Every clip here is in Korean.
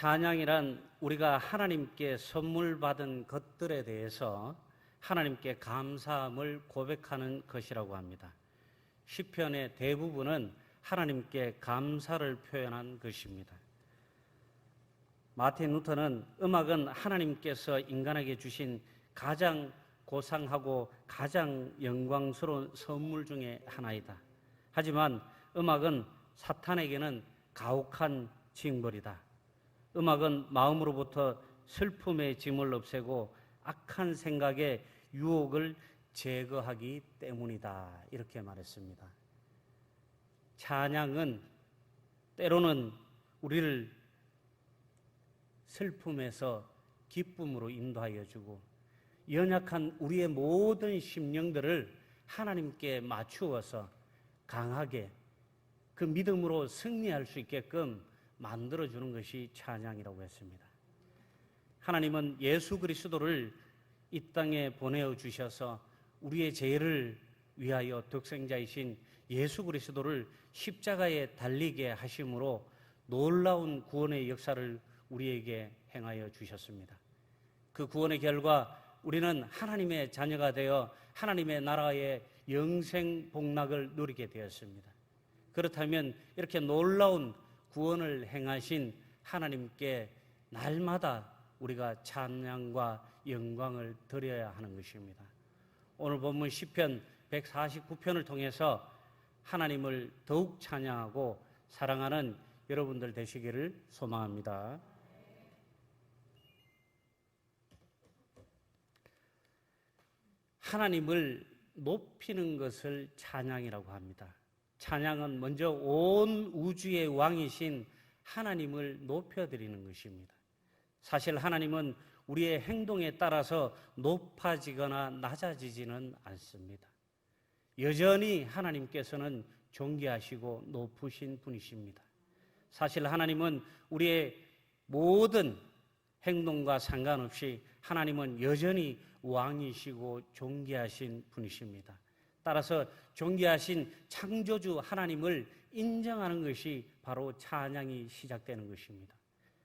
찬양이란 우리가 하나님께 선물 받은 것들에 대해서 하나님께 감사함을 고백하는 것이라고 합니다. 시편의 대부분은 하나님께 감사를 표현한 것입니다. 마틴 루터는 음악은 하나님께서 인간에게 주신 가장 고상하고 가장 영광스러운 선물 중에 하나이다. 하지만 음악은 사탄에게는 가혹한 징벌이다. 음악은 마음으로부터 슬픔의 짐을 없애고 악한 생각의 유혹을 제거하기 때문이다. 이렇게 말했습니다. 찬양은 때로는 우리를 슬픔에서 기쁨으로 인도하여 주고 연약한 우리의 모든 심령들을 하나님께 맞추어서 강하게 그 믿음으로 승리할 수 있게끔 만들어주는 것이 찬양이라고 했습니다. 하나님은 예수 그리스도를 이 땅에 보내어 주셔서 우리의 죄를 위하여 독생자이신 예수 그리스도를 십자가에 달리게 하심으로 놀라운 구원의 역사를 우리에게 행하여 주셨습니다. 그 구원의 결과 우리는 하나님의 자녀가 되어 하나님의 나라의 영생 복락을 누리게 되었습니다. 그렇다면 이렇게 놀라운 구원을 행하신 하나님께 날마다 우리가 찬양과 영광을 드려야 하는 것입니다. 오늘 본문 시편 149편을 통해서 하나님을 더욱 찬양하고 사랑하는 여러분들 되시기를 소망합니다. 하나님을 높이는 것을 찬양이라고 합니다. 찬양은 먼저 온 우주의 왕이신 하나님을 높여드리는 것입니다. 사실 하나님은 우리의 행동에 따라서 높아지거나 낮아지지는 않습니다. 여전히 하나님께서는 존귀하시고 높으신 분이십니다. 사실 하나님은 우리의 모든 행동과 상관없이 하나님은 여전히 왕이시고 존귀하신 분이십니다. 따라서 존귀하신 창조주 하나님을 인정하는 것이 바로 찬양이 시작되는 것입니다.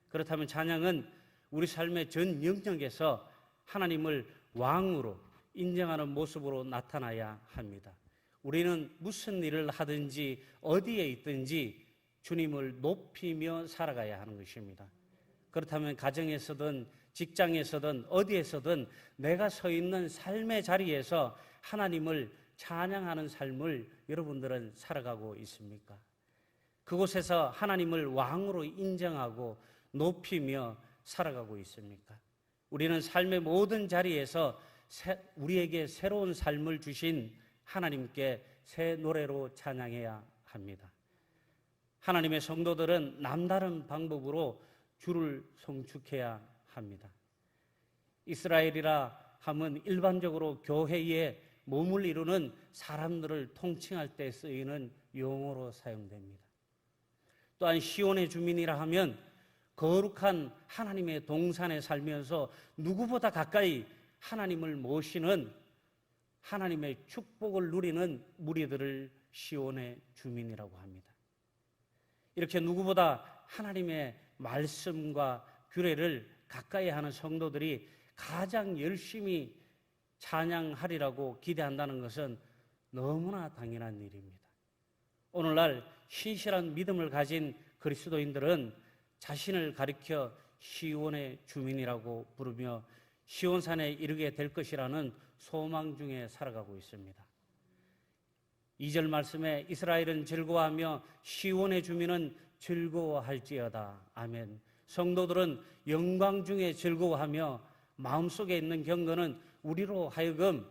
그렇다면 찬양은 우리 삶의 전 영역에서 하나님을 왕으로 인정하는 모습으로 나타나야 합니다. 우리는 무슨 일을 하든지 어디에 있든지 주님을 높이며 살아가야 하는 것입니다. 그렇다면 가정에서든 직장에서든 어디에서든 내가 서 있는 삶의 자리에서 하나님을 찬양하는 삶을 여러분들은 살아가고 있습니까? 그곳에서 하나님을 왕으로 인정하고 높이며 살아가고 있습니까? 우리는 삶의 모든 자리에서 우리에게 새로운 삶을 주신 하나님께 새 노래로 찬양해야 합니다. 하나님의 성도들은 남다른 방법으로 주를 송축해야 합니다. 이스라엘이라 하면 일반적으로 교회에 몸을 이루는 사람들을 통칭할 때 쓰이는 용어로 사용됩니다. 또한 시온의 주민이라 하면 거룩한 하나님의 동산에 살면서 누구보다 가까이 하나님을 모시는 하나님의 축복을 누리는 무리들을 시온의 주민이라고 합니다. 이렇게 누구보다 하나님의 말씀과 규례를 가까이 하는 성도들이 가장 열심히 찬양하리라고 기대한다는 것은 너무나 당연한 일입니다. 오늘날 신실한 믿음을 가진 그리스도인들은 자신을 가리켜 시온의 주민이라고 부르며 시온산에 이르게 될 것이라는 소망 중에 살아가고 있습니다. 2절 말씀에 이스라엘은 즐거워하며 시온의 주민은 즐거워할지어다. 아멘. 성도들은 영광 중에 즐거워하며 마음속에 있는 경건은 우리로 하여금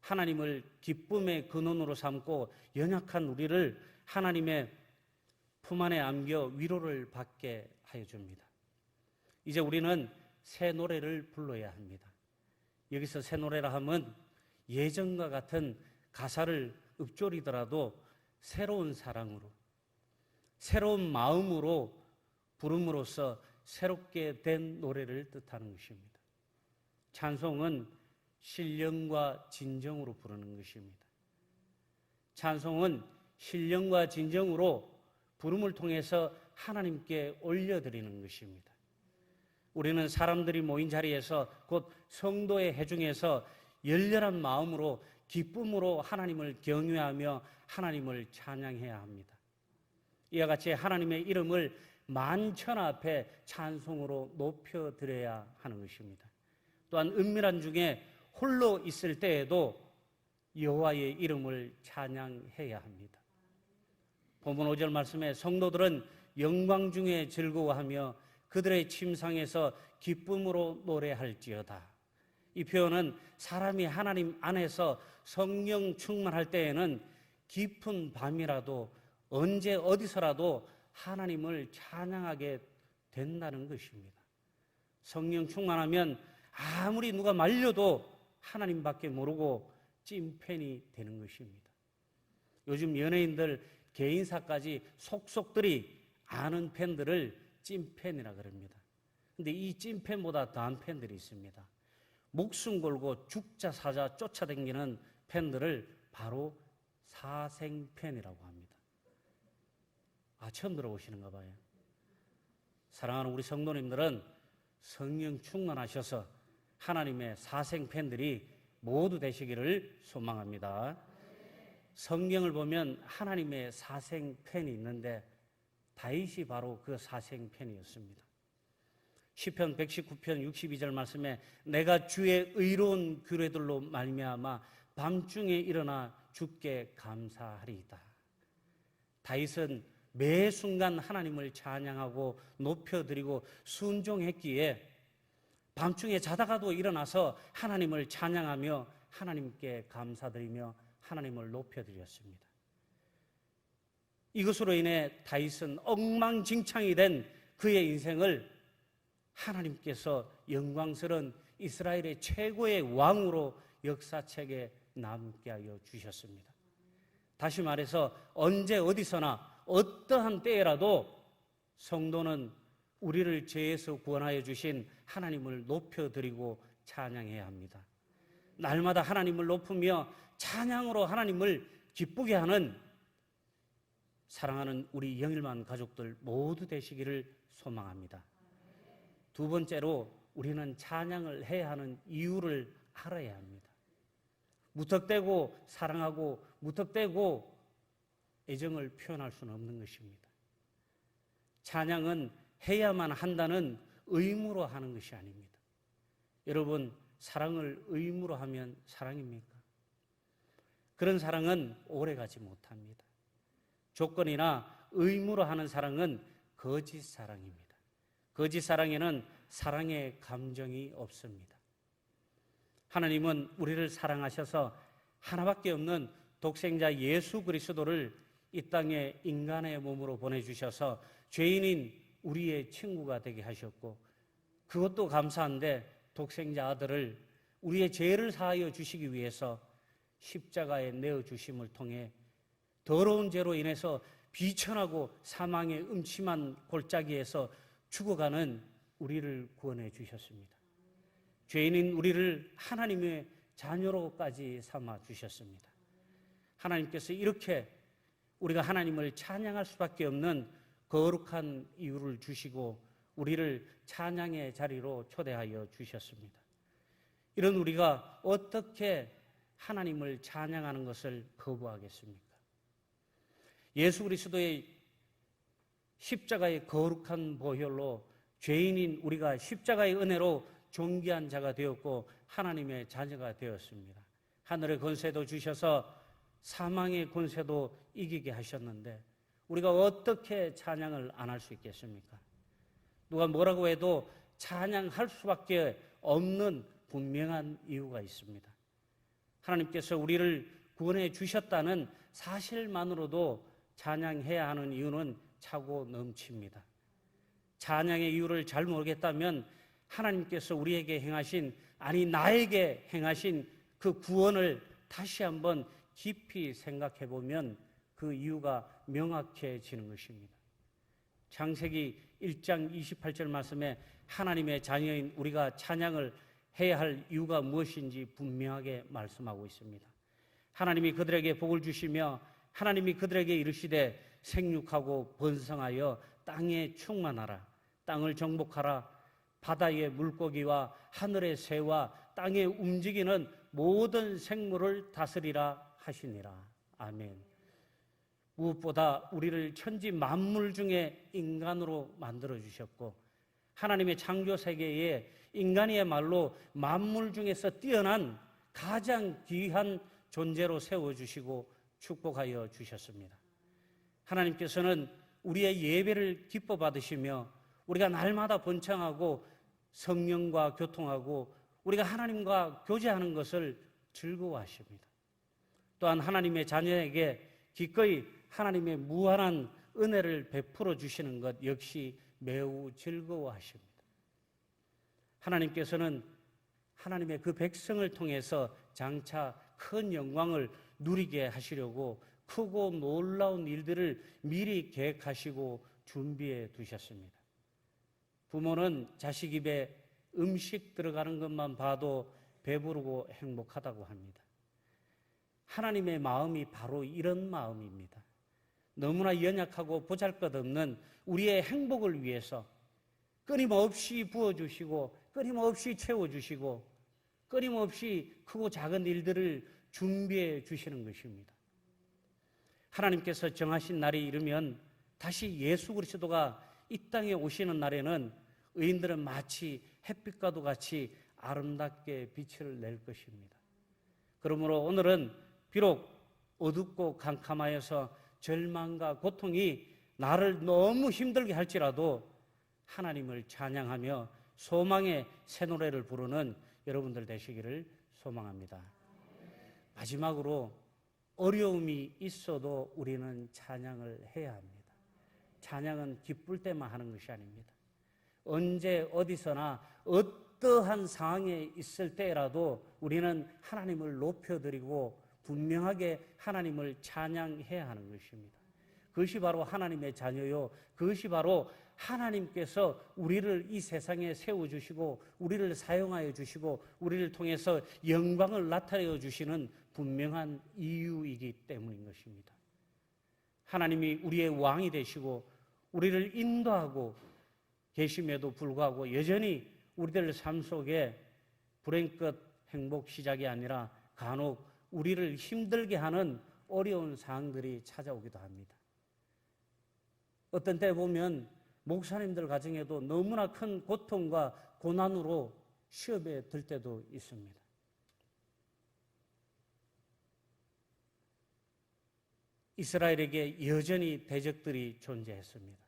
하나님을 기쁨의 근원으로 삼고 연약한 우리를 하나님의 품 안에 안겨 위로를 받게 하여 줍니다. 이제 우리는 새 노래를 불러야 합니다. 여기서 새 노래라 하면 예전과 같은 가사를 읊조리더라도 새로운 사랑으로, 새로운 마음으로 부름으로써 새롭게 된 노래를 뜻하는 것입니다. 찬송은 신령과 진정으로 부르는 것입니다. 찬송은 신령과 진정으로 부름을 통해서 하나님께 올려드리는 것입니다. 우리는 사람들이 모인 자리에서, 곧 성도의 회중에서 열렬한 마음으로 기쁨으로 하나님을 경외하며 하나님을 찬양해야 합니다. 이와 같이 하나님의 이름을 만천하 앞에 찬송으로 높여드려야 하는 것입니다. 또한 은밀한 중에 홀로 있을 때에도 여호와의 이름을 찬양해야 합니다. 본문 5절 말씀에 성도들은 영광 중에 즐거워하며 그들의 침상에서 기쁨으로 노래할지어다. 이 표현은 사람이 하나님 안에서 성령 충만할 때에는 깊은 밤이라도 언제 어디서라도 하나님을 찬양하게 된다는 것입니다. 성령 충만하면 아무리 누가 말려도 하나님밖에 모르고 찐팬이 되는 것입니다. 요즘 연예인들 개인사까지 속속들이 아는 팬들을 찐팬이라 그럽니다. 그런데 이 찐팬보다 더한 팬들이 있습니다. 목숨 걸고 죽자 사자 쫓아다니는 팬들을 바로 사생팬이라고 합니다. 처음 들어보시는가 봐요. 사랑하는 우리 성도님들은 성령 충만하셔서 하나님의 사생팬들이 모두 되시기를 소망합니다. 성경을 보면 하나님의 사생팬이 있는데 다윗이 바로 그 사생팬이었습니다. 시편 119편 62절 말씀에 내가 주의 의로운 규례들로 말미암아 밤중에 일어나 주께 감사하리이다. 다윗은 매 순간 하나님을 찬양하고 높여드리고 순종했기에 밤중에 자다가도 일어나서 하나님을 찬양하며 하나님께 감사드리며 하나님을 높여드렸습니다. 이것으로 인해 다윗은 엉망진창이 된 그의 인생을 하나님께서 영광스러운 이스라엘의 최고의 왕으로 역사책에 남게 하여 주셨습니다. 다시 말해서 언제 어디서나 어떠한 때에라도 성도는 우리를 죄에서 구원하여 주신 하나님을 높여드리고 찬양해야 합니다. 날마다 하나님을 높이며 찬양으로 하나님을 기쁘게 하는 사랑하는 우리 영일만 가족들 모두 되시기를 소망합니다. 두 번째로 우리는 찬양을 해야 하는 이유를 알아야 합니다. 무턱대고 사랑하고 무턱대고 애정을 표현할 수는 없는 것입니다. 찬양은 해야만 한다는 의무로 하는 것이 아닙니다. 여러분, 사랑을 의무로 하면 사랑입니까? 그런 사랑은 오래가지 못합니다. 조건이나 의무로 하는 사랑은 거짓 사랑입니다. 거짓 사랑에는 사랑의 감정이 없습니다. 하나님은 우리를 사랑하셔서 하나밖에 없는 독생자 예수 그리스도를 이 땅에 인간의 몸으로 보내주셔서 죄인인 우리의 친구가 되게 하셨고, 그것도 감사한데 독생자 아들을 우리의 죄를 사하여 주시기 위해서 십자가에 내어주심을 통해 더러운 죄로 인해서 비천하고 사망의 음침한 골짜기에서 죽어가는 우리를 구원해 주셨습니다. 죄인인 우리를 하나님의 자녀로까지 삼아 주셨습니다. 하나님께서 이렇게 우리가 하나님을 찬양할 수밖에 없는 거룩한 이유를 주시고 우리를 찬양의 자리로 초대하여 주셨습니다. 이런 우리가 어떻게 하나님을 찬양하는 것을 거부하겠습니까? 예수 그리스도의 십자가의 거룩한 보혈로 죄인인 우리가 십자가의 은혜로 존귀한 자가 되었고 하나님의 자녀가 되었습니다. 하늘의 권세도 주셔서 사망의 권세도 이기게 하셨는데 우리가 어떻게 찬양을 안 할 수 있겠습니까? 누가 뭐라고 해도 찬양할 수밖에 없는 분명한 이유가 있습니다. 하나님께서 우리를 구원해 주셨다는 사실만으로도 찬양해야 하는 이유는 차고 넘칩니다. 찬양의 이유를 잘 모르겠다면 하나님께서 우리에게 행하신, 아니 나에게 행하신 그 구원을 다시 한번 깊이 생각해 보면 그 이유가 명확해지는 것입니다. 창세기 1장 28절 말씀에 하나님의 자녀인 우리가 찬양을 해야 할 이유가 무엇인지 분명하게 말씀하고 있습니다. 하나님이 그들에게 복을 주시며 하나님이 그들에게 이르시되 생육하고 번성하여 땅에 충만하라, 땅을 정복하라, 바다의 물고기와 하늘의 새와 땅에 움직이는 모든 생물을 다스리라 하시니라. 아멘. 무엇보다 우리를 천지 만물 중에 인간으로 만들어 주셨고, 하나님의 창조 세계에 인간이야말로 만물 중에서 뛰어난 가장 귀한 존재로 세워주시고 축복하여 주셨습니다. 하나님께서는 우리의 예배를 기뻐 받으시며 우리가 날마다 번창하고 성령과 교통하고 우리가 하나님과 교제하는 것을 즐거워하십니다. 또한 하나님의 자녀에게 기꺼이 하나님의 무한한 은혜를 베풀어 주시는 것 역시 매우 즐거워하십니다. 하나님께서는 하나님의 그 백성을 통해서 장차 큰 영광을 누리게 하시려고 크고 놀라운 일들을 미리 계획하시고 준비해 두셨습니다. 부모는 자식 입에 음식 들어가는 것만 봐도 배부르고 행복하다고 합니다. 하나님의 마음이 바로 이런 마음입니다. 너무나 연약하고 보잘것없는 우리의 행복을 위해서 끊임없이 부어주시고 끊임없이 채워주시고 끊임없이 크고 작은 일들을 준비해 주시는 것입니다. 하나님께서 정하신 날이 이르면 다시 예수 그리스도가 이 땅에 오시는 날에는 의인들은 마치 햇빛과도 같이 아름답게 빛을 낼 것입니다. 그러므로 오늘은 비록 어둡고 캄캄하여서 절망과 고통이 나를 너무 힘들게 할지라도 하나님을 찬양하며 소망의 새 노래를 부르는 여러분들 되시기를 소망합니다. 마지막으로 어려움이 있어도 우리는 찬양을 해야 합니다. 찬양은 기쁠 때만 하는 것이 아닙니다. 언제 어디서나 어떠한 상황에 있을 때라도 우리는 하나님을 높여드리고 분명하게 하나님을 찬양해야 하는 것입니다. 그것이 바로 하나님의 자녀요, 그것이 바로 하나님께서 우리를 이 세상에 세워주시고 우리를 사용하여 주시고 우리를 통해서 영광을 나타내어 주시는 분명한 이유이기 때문인 것입니다. 하나님이 우리의 왕이 되시고 우리를 인도하고 계심에도 불구하고 여전히 우리들 삶 속에 불행 끝 행복 시작이 아니라 간혹 우리를 힘들게 하는 어려운 상황들이 찾아오기도 합니다. 어떤 때 보면 목사님들 가정에도 너무나 큰 고통과 고난으로 시험에 들 때도 있습니다. 이스라엘에게 여전히 대적들이 존재했습니다.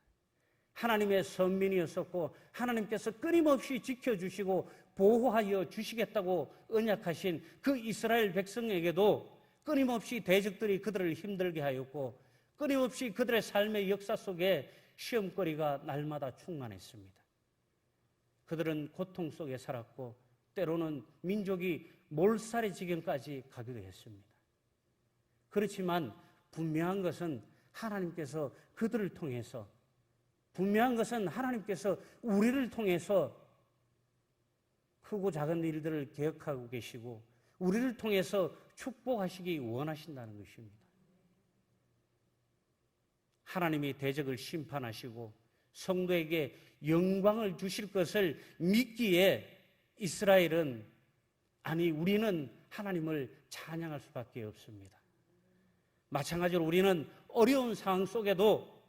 하나님의 선민이었었고 하나님께서 끊임없이 지켜주시고 보호하여 주시겠다고 언약하신 그 이스라엘 백성에게도 끊임없이 대적들이 그들을 힘들게 하였고 끊임없이 그들의 삶의 역사 속에 시험거리가 날마다 충만했습니다. 그들은 고통 속에 살았고 때로는 민족이 몰살의 지경까지 가기도 했습니다. 그렇지만 분명한 것은 하나님께서 그들을 통해서 분명한 것은 하나님께서 우리를 통해서 크고 작은 일들을 계획하고 계시고 우리를 통해서 축복하시기 원하신다는 것입니다. 하나님이 대적을 심판하시고 성도에게 영광을 주실 것을 믿기에 이스라엘은 아니 우리는 하나님을 찬양할 수밖에 없습니다. 마찬가지로 우리는 어려운 상황 속에도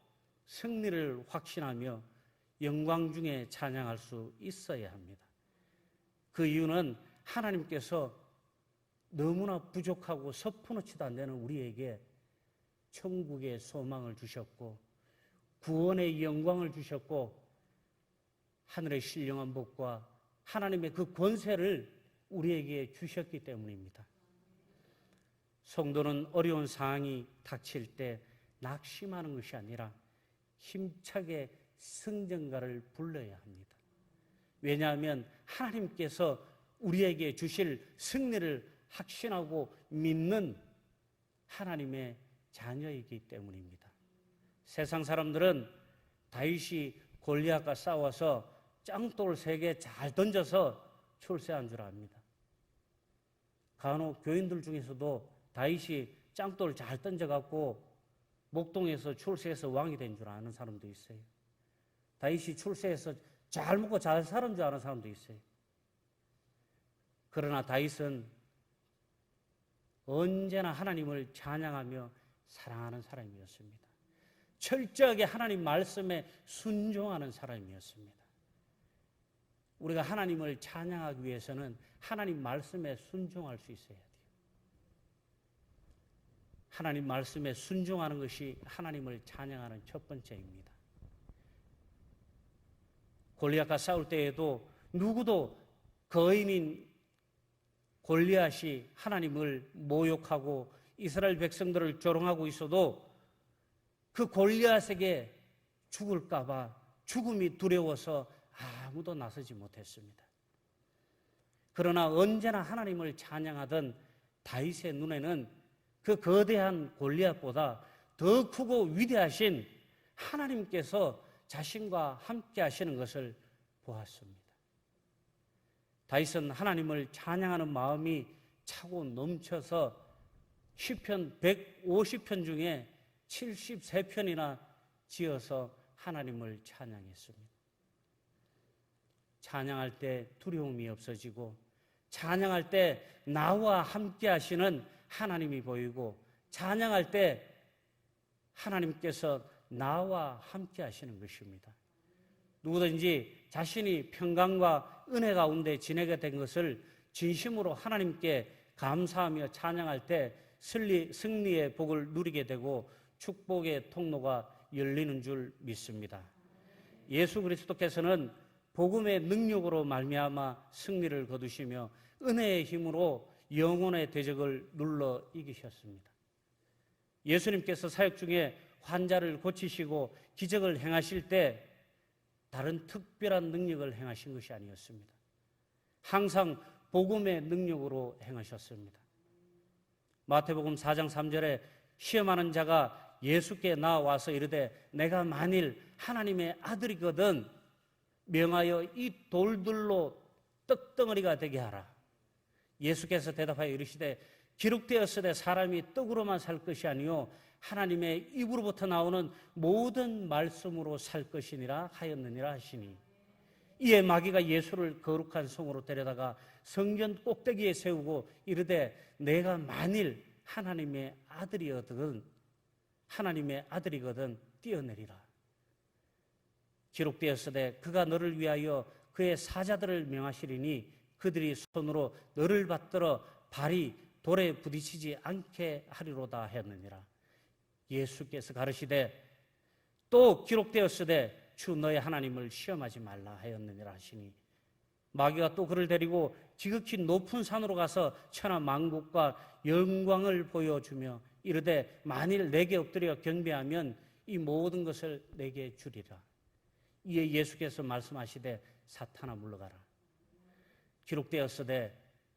승리를 확신하며 영광 중에 찬양할 수 있어야 합니다. 그 이유는 하나님께서 너무나 부족하고 서푼어치도 안 되는 우리에게 천국의 소망을 주셨고 구원의 영광을 주셨고 하늘의 신령한 복과 하나님의 그 권세를 우리에게 주셨기 때문입니다. 성도는 어려운 상황이 닥칠 때 낙심하는 것이 아니라 힘차게 승전가를 불러야 합니다. 왜냐하면 하나님께서 우리에게 주실 승리를 확신하고 믿는 하나님의 자녀이기 때문입니다. 세상 사람들은 다윗이 골리앗과 싸워서 짱돌 3개 잘 던져서 출세한 줄 압니다. 간혹 교인들 중에서도 다윗이 짱돌 잘 던져갖고 목동에서 출세해서 왕이 된 줄 아는 사람도 있어요. 다윗이 출세해서 잘 먹고 잘 사는 줄 아는 사람도 있어요. 그러나 다윗은 언제나 하나님을 찬양하며 사랑하는 사람이었습니다. 철저하게 하나님 말씀에 순종하는 사람이었습니다. 우리가 하나님을 찬양하기 위해서는 하나님 말씀에 순종할 수 있어야 돼요. 하나님 말씀에 순종하는 것이 하나님을 찬양하는 첫 번째입니다. 골리앗과 싸울 때에도 누구도 거인인 골리앗이 하나님을 모욕하고 이스라엘 백성들을 조롱하고 있어도 그 골리앗에게 죽을까 봐 죽음이 두려워서 아무도 나서지 못했습니다. 그러나 언제나 하나님을 찬양하던 다윗의 눈에는 그 거대한 골리앗보다 더 크고 위대하신 하나님께서 자신과 함께 하시는 것을 보았습니다. 다윗은 하나님을 찬양하는 마음이 차고 넘쳐서 시편 150편 중에 73편이나 지어서 하나님을 찬양했습니다. 찬양할 때 두려움이 없어지고, 찬양할 때 나와 함께 하시는 하나님이 보이고, 찬양할 때 하나님께서 나와 함께 하시는 것입니다. 누구든지 자신이 평강과 은혜 가운데 지내게 된 것을 진심으로 하나님께 감사하며 찬양할 때 승리의 복을 누리게 되고 축복의 통로가 열리는 줄 믿습니다. 예수 그리스도께서는 복음의 능력으로 말미암아 승리를 거두시며 은혜의 힘으로 영혼의 대적을 눌러 이기셨습니다. 예수님께서 사역 중에 환자를 고치시고 기적을 행하실 때 다른 특별한 능력을 행하신 것이 아니었습니다. 항상 복음의 능력으로 행하셨습니다. 마태복음 4장 3절에 시험하는 자가 예수께 나와서 이르되 내가 만일 하나님의 아들이거든 명하여 이 돌들로 떡덩어리가 되게 하라. 예수께서 대답하여 이르시되 기록되었으되 사람이 떡으로만 살 것이 아니요 하나님의 입으로부터 나오는 모든 말씀으로 살 것이니라 하였느니라 하시니, 이에 마귀가 예수를 거룩한 성으로 데려다가 성전 꼭대기에 세우고 이르되 내가 만일 하나님의 아들이거든 뛰어내리라. 기록되었으되 그가 너를 위하여 그의 사자들을 명하시리니 그들이 손으로 너를 받들어 발이 돌에 부딪히지 않게 하리로다 하였느니라. 예수께서 가르치되 또 기록되었으되 주 너의 하나님을 시험하지 말라 하였느니라 하시니, 마귀가 또 그를 데리고 지극히 높은 산으로 가서 천하 만국과 영광을 보여주며 이르되 만일 내게 엎드려 경배하면 이 모든 것을 내게 주리라. 이에 예수께서 말씀하시되 사탄아 물러가라.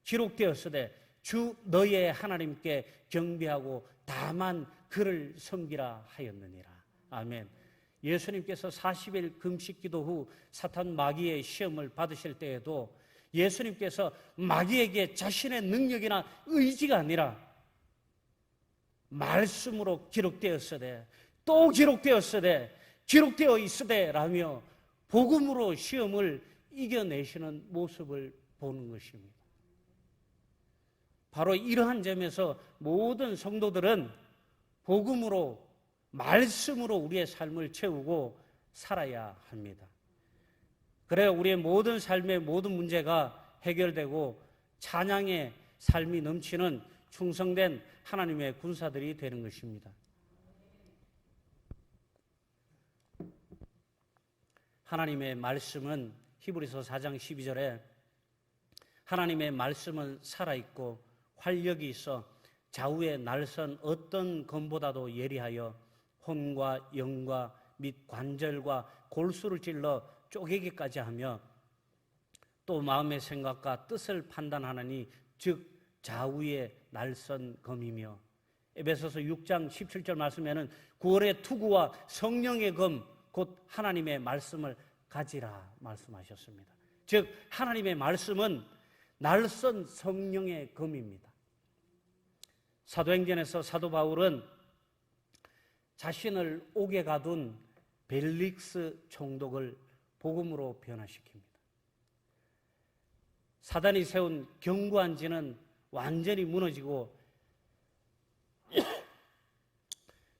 기록되었으되 주 너의 하나님께 경배하고 다만 그를 섬기라 하였느니라. 아멘. 예수님께서 40일 금식 기도 후 사탄 마귀의 시험을 받으실 때에도 예수님께서 마귀에게 자신의 능력이나 의지가 아니라 말씀으로 기록되었으되 또 기록되었으되 기록되어 있으되 라며 복음으로 시험을 이겨내시는 모습을 보는 것입니다. 바로 이러한 점에서 모든 성도들은 복음으로 말씀으로 우리의 삶을 채우고 살아야 합니다. 그래야 우리의 모든 삶의 모든 문제가 해결되고 찬양의 삶이 넘치는 충성된 하나님의 군사들이 되는 것입니다. 하나님의 말씀은 히브리서 4장 12절에 하나님의 말씀은 살아있고 활력이 있어 좌우에 날선 어떤 검보다도 예리하여 혼과 영과 및 관절과 골수를 찔러 쪼개기까지 하며 또 마음의 생각과 뜻을 판단하느니 즉 좌우의 날선 검이며, 에베소서 6장 17절 말씀에는 9월의 투구와 성령의 검 곧 하나님의 말씀을 가지라 말씀하셨습니다. 즉 하나님의 말씀은 날선 성령의 검입니다. 사도행전에서 사도 바울은 자신을 옥에 가둔 벨릭스 총독을 복음으로 변화시킵니다. 사단이 세운 경구한지는 완전히 무너지고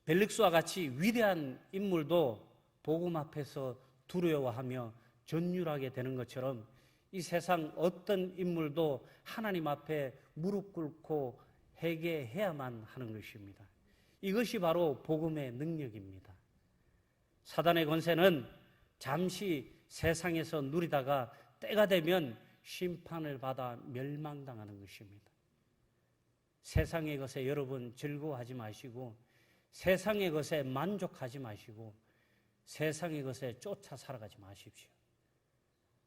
벨릭스와 같이 위대한 인물도 복음 앞에서 두려워하며 전율하게 되는 것처럼 이 세상 어떤 인물도 하나님 앞에 무릎 꿇고 회개해야만 하는 것입니다. 이것이 바로 복음의 능력입니다. 사단의 권세는 잠시 세상에서 누리다가 때가 되면 심판을 받아 멸망당하는 것입니다. 세상의 것에 여러분 즐거워하지 마시고 세상의 것에 만족하지 마시고 세상의 것에 쫓아 살아가지 마십시오.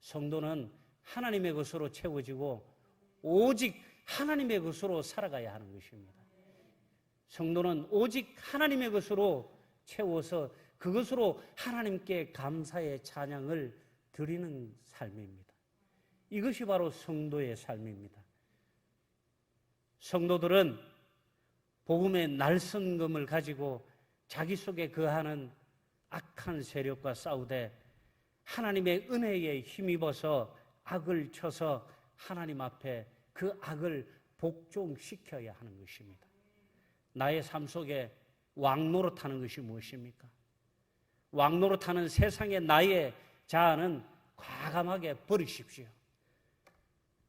성도는 하나님의 것으로 채워지고 오직 하나님의 것으로 살아가야 하는 것입니다. 성도는 오직 하나님의 것으로 채워서 그것으로 하나님께 감사의 찬양을 드리는 삶입니다. 이것이 바로 성도의 삶입니다. 성도들은 복음의 날선금을 가지고 자기 속에 거하는 악한 세력과 싸우되 하나님의 은혜에 힘입어서 악을 쳐서 하나님 앞에 그 악을 복종시켜야 하는 것입니다. 나의 삶 속에 왕노릇하는 것이 무엇입니까? 왕노릇하는 세상의 나의 자아는 과감하게 버리십시오.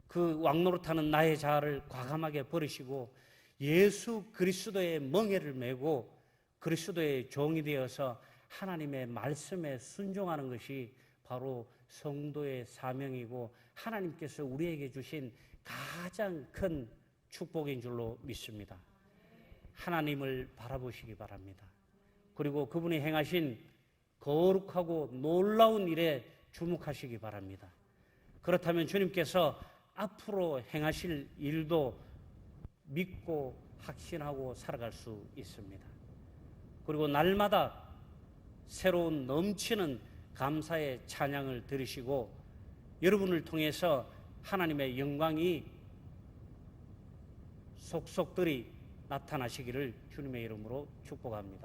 그 왕노릇하는 나의 자아를 과감하게 버리시고 예수 그리스도의 멍에를 메고 그리스도의 종이 되어서 하나님의 말씀에 순종하는 것이 바로 성도의 사명이고 하나님께서 우리에게 주신 가장 큰 축복인 줄로 믿습니다. 하나님을 바라보시기 바랍니다. 그리고 그분이 행하신 거룩하고 놀라운 일에 주목하시기 바랍니다. 그렇다면 주님께서 앞으로 행하실 일도 믿고 확신하고 살아갈 수 있습니다. 그리고 날마다 새로운 넘치는 감사의 찬양을 들으시고 여러분을 통해서 하나님의 영광이 속속들이 나타나시기를 주님의 이름으로 축복합니다.